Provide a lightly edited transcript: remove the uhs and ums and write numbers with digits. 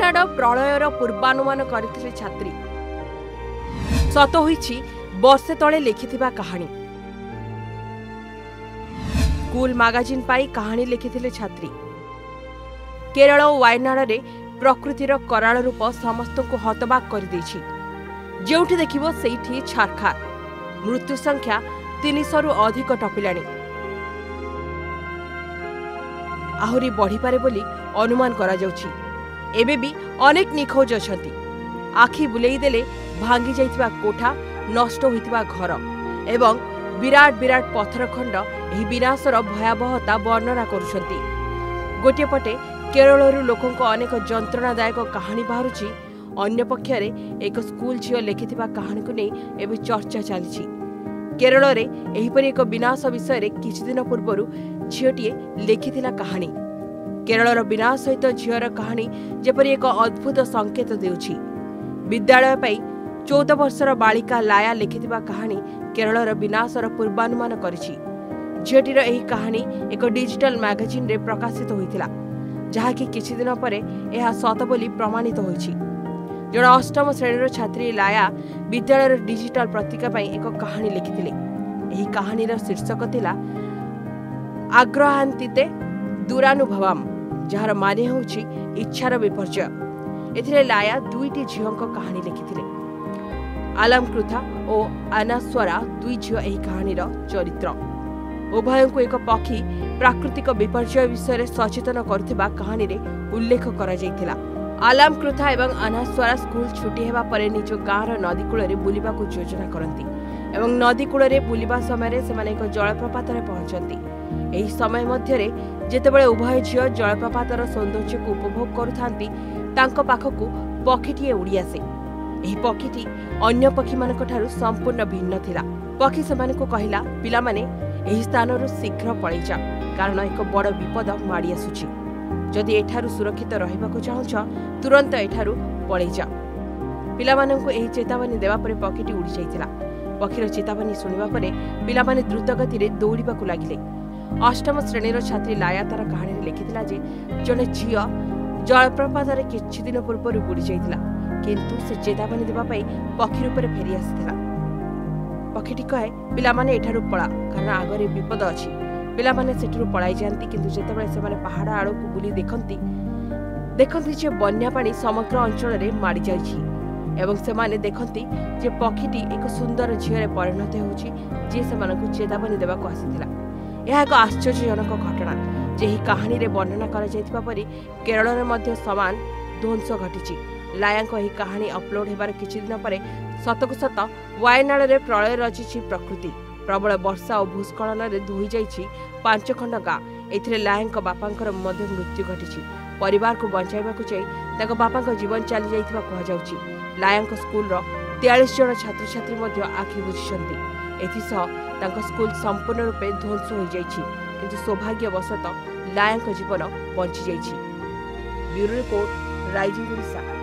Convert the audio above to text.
वायनाड प्रलयर पूर्वानुमान करथिले छात्री सत होईछि वर्षे तले लिखिथिबा कहानी। स्कूल मैगजीन पाई कहानी लिखिथिले छात्री। केरल वायनाड रे प्रकृतिर कराल रूप समस्त को हतबाक कर देछि। जेउठी देखिबो सेठी छारखार। मृत्यु संख्या 300 रु अधिक टपिलाणी। आहुरी बढ़ी पारे बोली अनुमान करा जाउछि। एबे भी अनेक निखोज अछंती। आखि बुलेई देले भांगी जाइथिबा कोठा, नष्ट होइथिबा घर एवं विराट विराट पत्थर खंड एही विनाशर भयावहता वर्णना करुछंती। गोटे पटे केरलरू लोकंको अनेक जंत्रणादायक कहानी बाहरुछि, अन्य पक्षरे एक स्कूल झियो लिखिथिबा कहानी को नै एबे चर्चा चलीछि। केरल रे एहिपरि एक विनाश विषय रे किछि दिन पूर्वरु झियोटिए लिखिथिला कहानी। केरलर विनाश सहित झियर कहानी जेपरि एक अद्भुत संकेत देउछि। विद्यालय पाई 14 वर्षर बालिका लाया लिखिथिबा कहानी केरलर विनाशर पूर्वानुमान करिछि। झियोटीर एही कहानी एक डिजिटल मैगजीन रे प्रकाशित होइथिला, जहाकि किछि दिन परे एहा सत बोली प्रमाणित होइछि। जण अष्टम श्रेणीर छात्री लाया विद्यालयर डिजिटल पत्रिका पाई एक कहानी लिखिथिले। एही कहानीर शीर्षक थिला आग्रहान्तिते दुरानुभवम, जहार माने होउछि इच्छार विपर्जय। एथिरे लाया दुईटी झियोंक कहानी लिखिथिले। आलम कृथा और अनास्वरा दुई झियो एही कहानीर चरित्र। उभयंकु एक पक्षी प्राकृतिक विपर्जय विषय सचेतन करथिबा कहानी रे उल्लेख करा जायथिला। आलम कृथा एवं अनास्वरा स्कूल छुट्टी हेबा परे निज गाँर नदी कूल रे बुलिबाकू योजना करती एवं नदी कूल रे बुलिबा समय सेमाने एक जलप्रपात रे पहुंचती। एही समय मध्यरे जेतेबेले उभय झियो जलप्रपातर सौंदर्य को उपभोग करुथांती, तांको पाखकू पक्षीटीए उड़ी आसे। एही पक्षीटी अन्य पक्षी मानक ठारू संपूर्ण भिन्न थिला। पक्षी सेमानकू कहिला, पिलामाने एही स्थानरू शीघ्र पळै जा, कारण एक बड़ विपद माड़ी आसुछि। जदि एठारू सुरक्षित रहिबाकू चाहुछ, तुरंत एठारू पळै जा। पिलामानंकू एही चेतावनी देबा परे पक्षीटी उड़ी जाइतिला। पक्षीर चेतावनी सुनिबा परे पिलामाने द्रुत गति रे दौड़िबाकू लागिले। अष्टम श्रेणीर छात्री लाया तार कहानी रे लिखिथिला जे जणे झियो जलप्रपात रे किछि दिन पूर्व बुड़ी जाइतिला, किंतु से चेतावनी देबा पई पक्षी रूप रे फेरी आसिथिला। पक्षीटी कहे, पिलामाने एठारू पळा, कारण आगरे विपद अछि। पिलामाने सेठरू पळाई जांती, किंतु जेतेबेले सेमाने पहाड़ आड़ो को बुली देखंती जे बन्या पानी समग्र अंचल रे माड़ी जाइछि एवं सेमाने देखंती जे पक्षीटी एक सुंदर झियो रे परिणत होउछि, जे सेमानकू चेतावनी देबाकू आसिथिला। यह एक आश्चर्यजनक घटना जेही कहानी रे वर्णना करा जायतिबा परि केरल रे मध्य समान ध्वंस घटिछि। लायांक एही कहानी अपलोड हेबार किछि दिन परे सतकु सत वायनाड रे प्रलय रचिछि प्रकृति। प्रबल वर्षा और भूस्खलन रे धोई जाइछि 5 खंड गाँ। एथिरे लायांक बापांकर मध्य मृत्यु घटिछि। परिवार को बंचाइबाकू चाहि ताको बापांक जीवन चली जाइथिबा कहा जाउछि। लायांक स्कूल रो 43 जन छात्र छात्री मध्य आखि बुझिछन्ति। एथिसह तांको स्कूल संपूर्ण रूपे ध्वंस हो जाइछि, किंतु सौभाग्यवशत लायांक जीवन बंची जाइछि। Bureau report, rising Odisha.